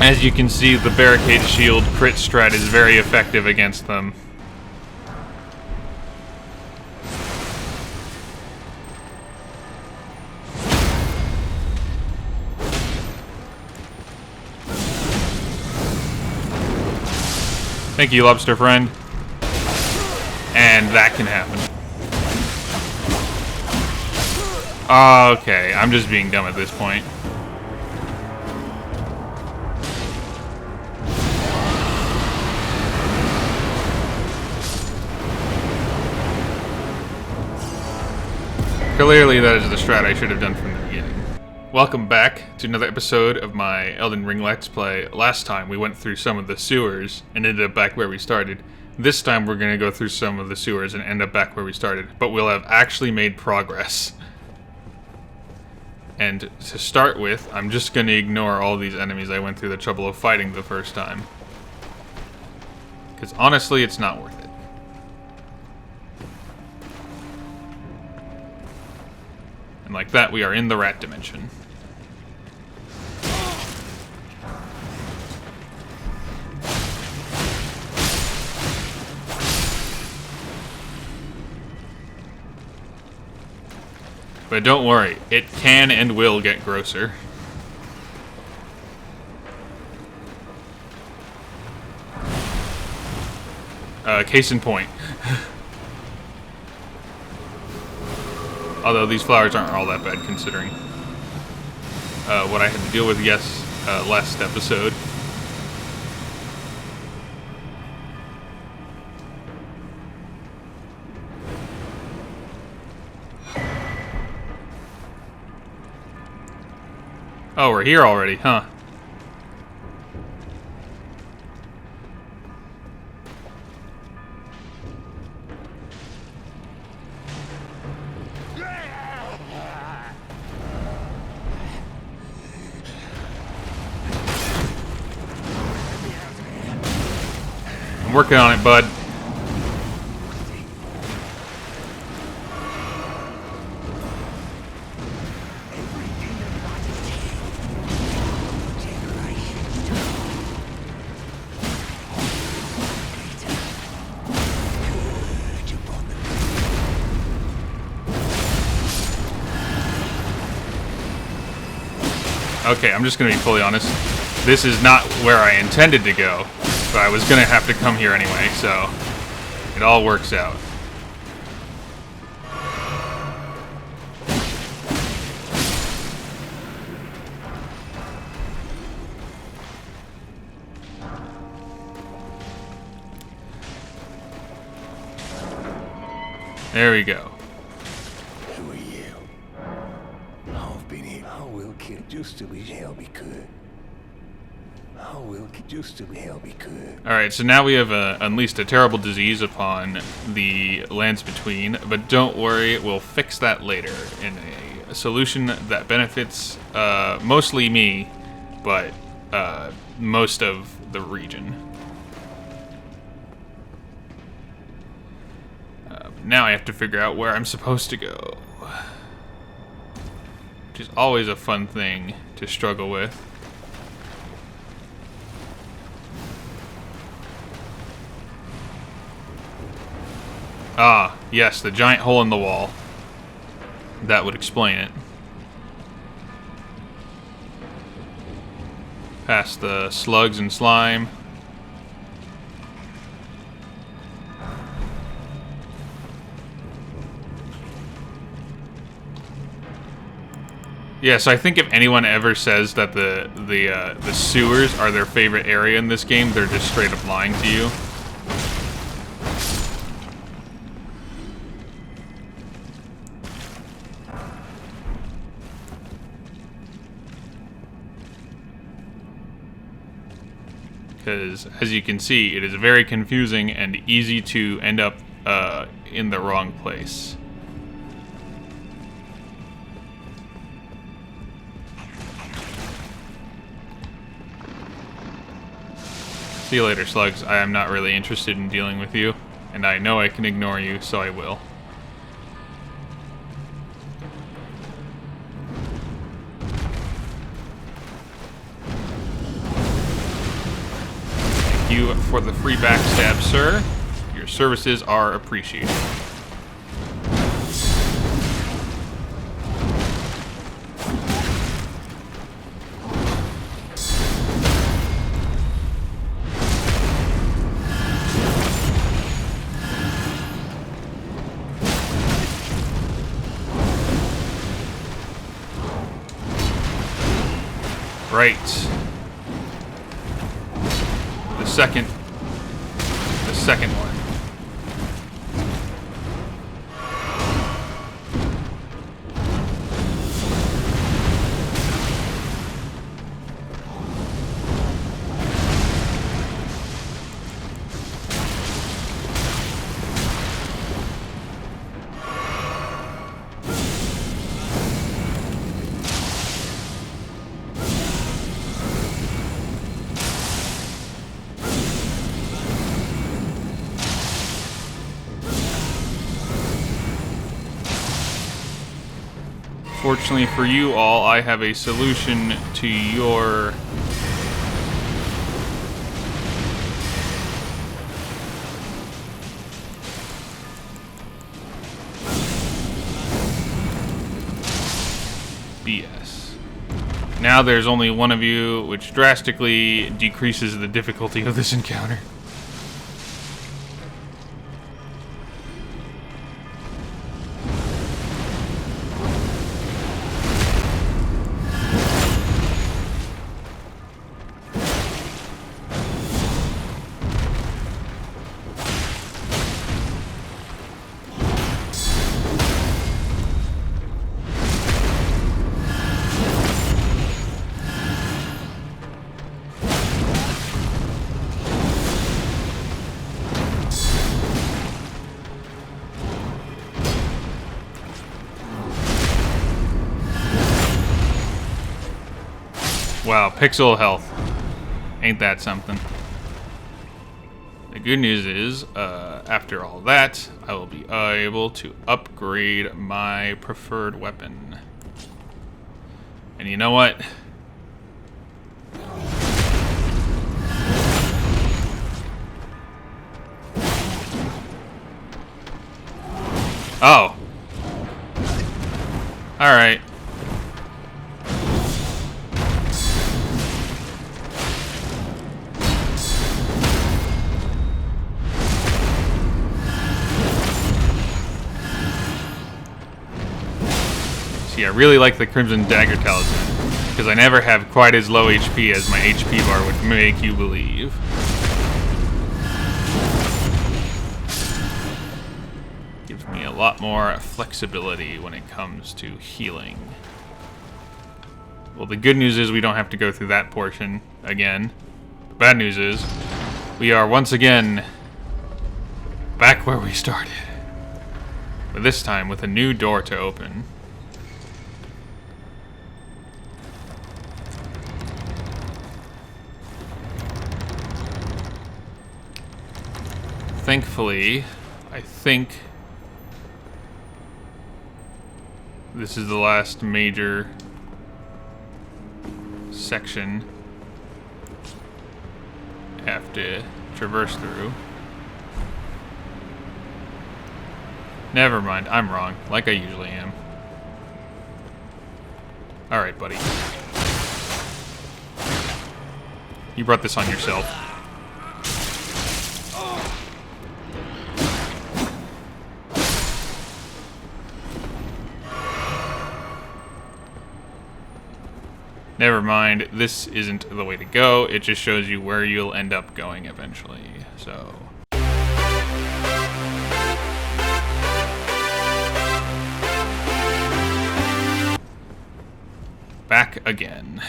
As you can see, the barricade shield crit strat is very effective against them. Thank you, lobster friend. And that can happen. Okay, I'm just being dumb at this point. Clearly that is the strat I should have done from the beginning. Welcome back to another episode of my Elden Ring Let's Play. Last time we went through some of the sewers and ended up back where we started. This time we're going to go through some of the sewers and end up back where we started, but we'll have actually made progress. And to start with, I'm just going to ignore all these enemies I went through the trouble of fighting the first time. Because honestly, it's not worth it. And like that, we are in the rat dimension. But don't worry, it can and will get grosser. Case in point. Although these flowers aren't all that bad considering what I had to deal with, last episode. Oh, we're here already, huh? I'm working on it, bud. Okay, I'm just gonna be fully honest. This is not where I intended to go, but I was gonna have to come here anyway, so it all works out. There we go. Who are you? I've been here. I will kill just to be hell be good. I will kill just to be hell be good. Alright, so now we have unleashed a terrible disease upon the lands between, but don't worry, we'll fix that later in a solution that benefits mostly me, but most of the region. Now I have to figure out where I'm supposed to go, which is always a fun thing to struggle with. Ah, yes, the giant hole in the wall. That would explain it. Past the slugs and slime. Yeah, so I think if anyone ever says that the sewers are their favorite area in this game, they're just straight up lying to you. Because, as you can see, it is very confusing and easy to end up in the wrong place. See you later, slugs. I am not really interested in dealing with you, and I know I can ignore you, so I will. you for the free backstab, sir. Your services are appreciated. Right. The second one. Fortunately for you all, I have a solution to your BS. Now there's only one of you, which drastically decreases the difficulty of this encounter. Wow, pixel health. Ain't that something? The good news is, after all that, I will be able to upgrade my preferred weapon. And you know what? Oh. Alright. See, I really like the Crimson Dagger Talisman, because I never have quite as low HP as my HP bar would make you believe. Gives me a lot more flexibility when it comes to healing. Well, the good news is we don't have to go through that portion again. The bad news is we are once again back where we started. But this time with a new door to open. Thankfully, I think this is the last major section I have to traverse through. Never mind, I'm wrong, like I usually am. Alright, buddy. You brought this on yourself. Never mind, this isn't the way to go. It just shows you where you'll end up going eventually. So back again.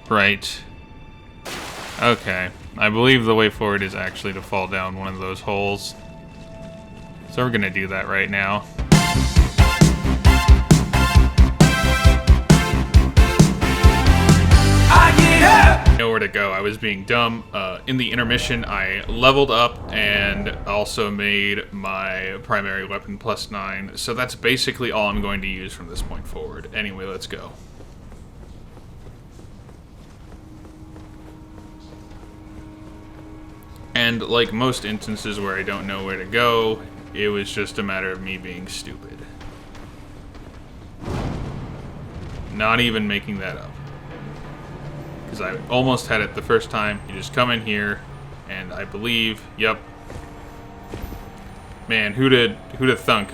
Right. Okay. I believe the way forward is actually to fall down one of those holes. So we're gonna do that right now. I get up! You know where to go. I was being dumb. In the intermission, I leveled up and also made my primary weapon +9. So that's basically all I'm going to use from this point forward. Anyway, let's go. And like most instances where I don't know where to go, it was just a matter of me being stupid. Not even making that up. Because I almost had it the first time. You just come in here, and I believe, yep. Man, who'da thunk?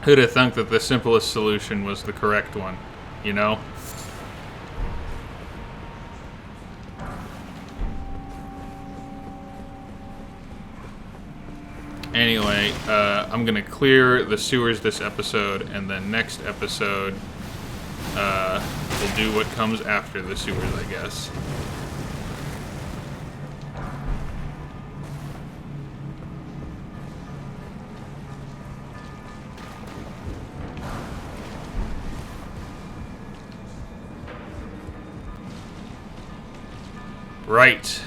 Who'da thunk that the simplest solution was the correct one, you know? Anyway, I'm gonna clear the sewers this episode, and then next episode, we'll do what comes after the sewers, I guess. Right.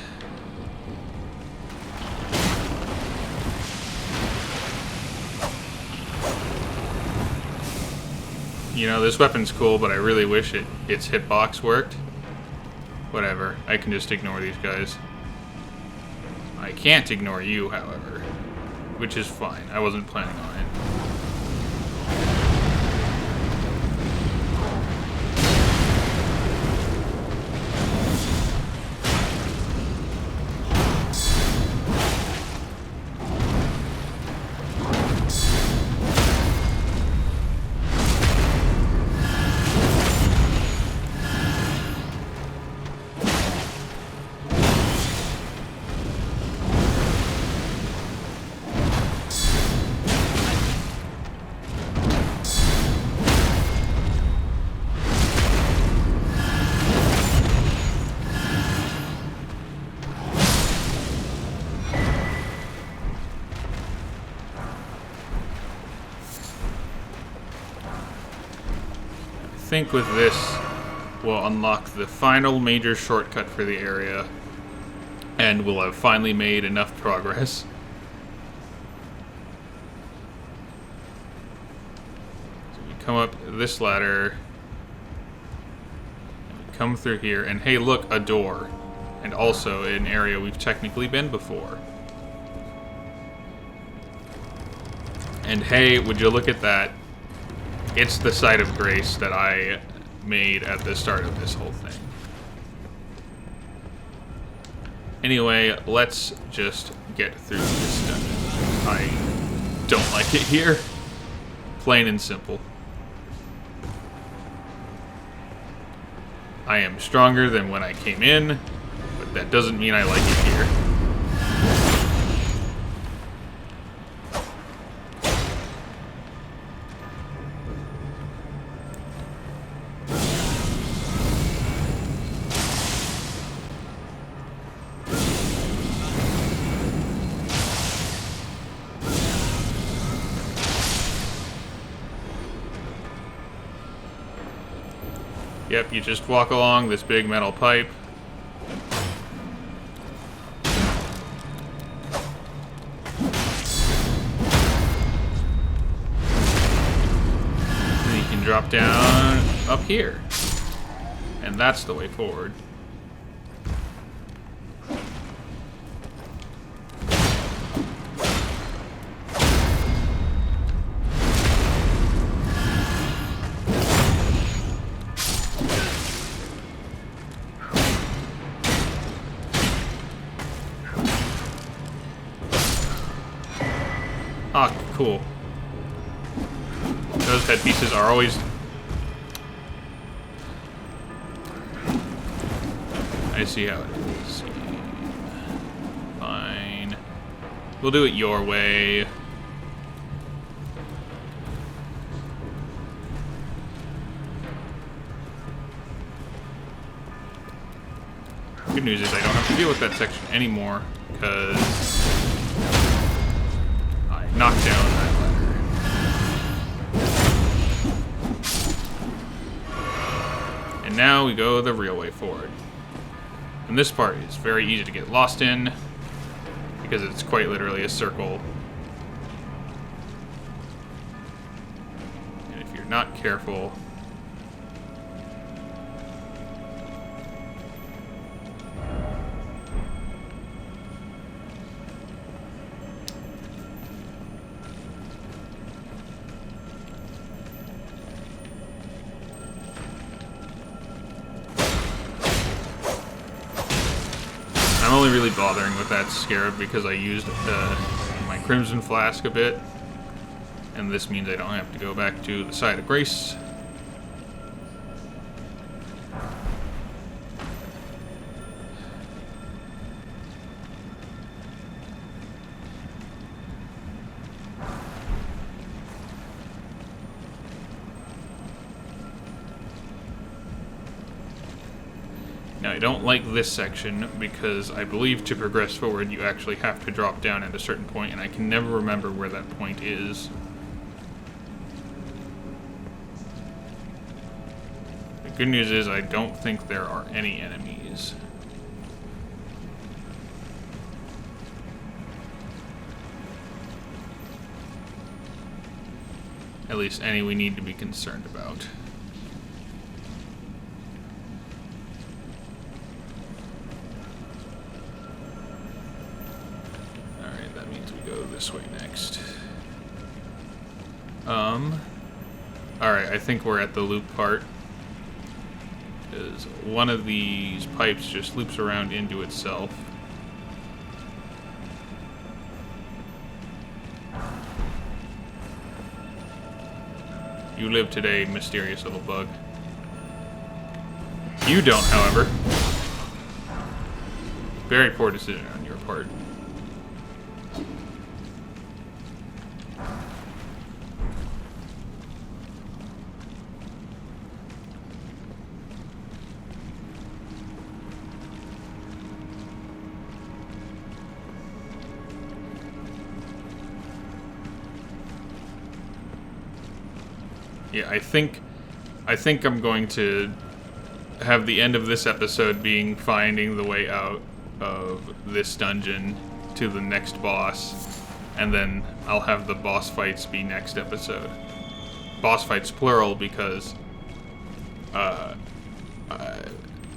You know, this weapon's cool, but I really wish its hitbox worked. Whatever, I can just ignore these guys. I can't ignore you, however, which is fine. I wasn't planning on it. I think with this, we'll unlock the final major shortcut for the area, and we'll have finally made enough progress. So we come up this ladder, and we come through here, and hey look, a door, and also an area we've technically been before. And hey, would you look at that? It's the site of grace that I made at the start of this whole thing. Anyway, let's just get through this dungeon. I don't like it here. Plain and simple. I am stronger than when I came in, but that doesn't mean I like it here. Yep, you just walk along this big metal pipe. And you can drop down up here. And that's the way forward. Ah, cool. Those headpieces are always... I see how it is. Fine. We'll do it your way. Good news is I don't have to deal with that section anymore, because I knocked down that ladder. And now we go the real way forward. And this part is very easy to get lost in, because it's quite literally a circle. And if you're not careful, I'm only really bothering with that scarab because I used my Crimson Flask a bit, and this means I don't have to go back to the Side of Grace. Now, I don't like this section because I believe to progress forward you actually have to drop down at a certain point, and I can never remember where that point is. The good news is I don't think there are any enemies. At least any we need to be concerned about. This way next. Alright, I think we're at the loop part. Because one of these pipes just loops around into itself. You live today, mysterious little bug. You don't, however. Very poor decision on your part. Yeah, I think I'm going to have the end of this episode being finding the way out of this dungeon to the next boss, and then I'll have the boss fights be next episode. Boss fights plural because I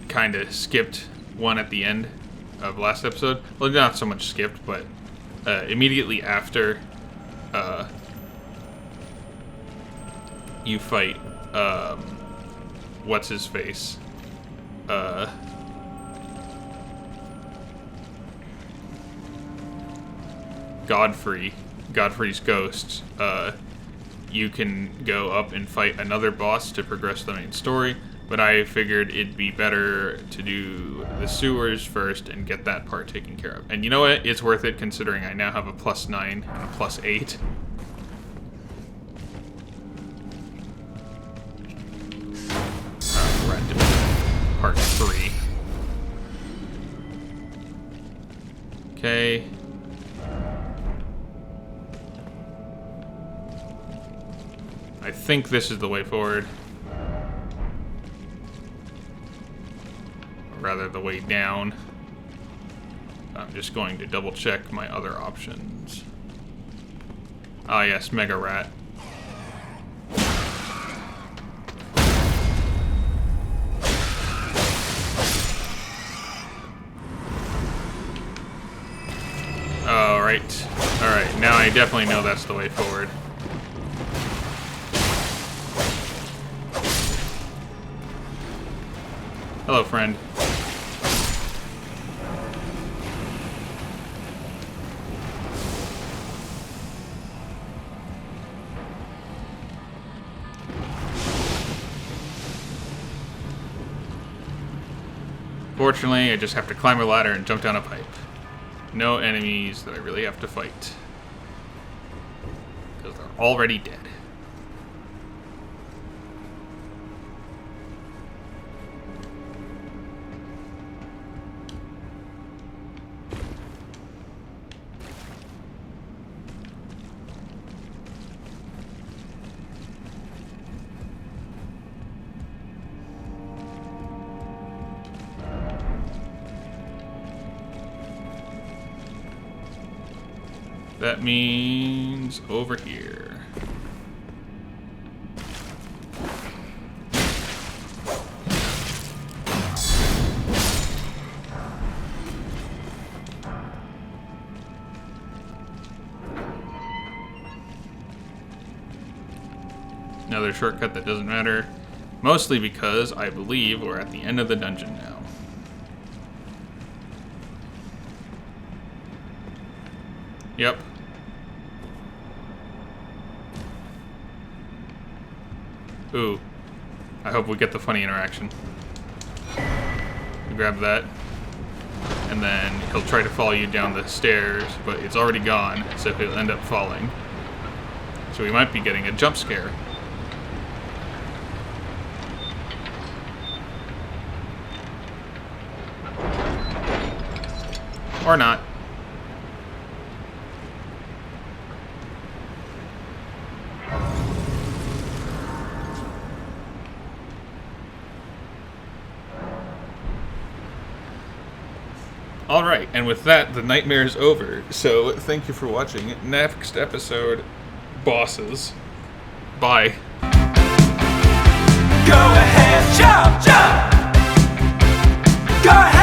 kind of skipped one at the end of last episode. Well, not so much skipped, but immediately after you fight, what's his face? Godfrey's ghost. You can go up and fight another boss to progress the main story, but I figured it'd be better to do the sewers first and get that part taken care of. And you know what? It's worth it considering I now have a +9 and a +8. Part 3. Okay. I think this is the way forward. Or rather, the way down. I'm just going to double check my other options. Ah, yes, Mega Rat. Alright, now I definitely know that's the way forward. Hello, friend. Fortunately, I just have to climb a ladder and jump down a pipe. No enemies that I really have to fight. Because they're already dead. That means over here. Another shortcut that doesn't matter. Mostly because I believe we're at the end of the dungeon now. Yep. Ooh. I hope we get the funny interaction. You grab that. And then he'll try to follow you down the stairs, but it's already gone, so he'll end up falling. So we might be getting a jump scare. Or not. Alright, and with that, the nightmare is over. So, thank you for watching. Next episode, bosses. Bye. Go ahead, jump, jump! Go ahead!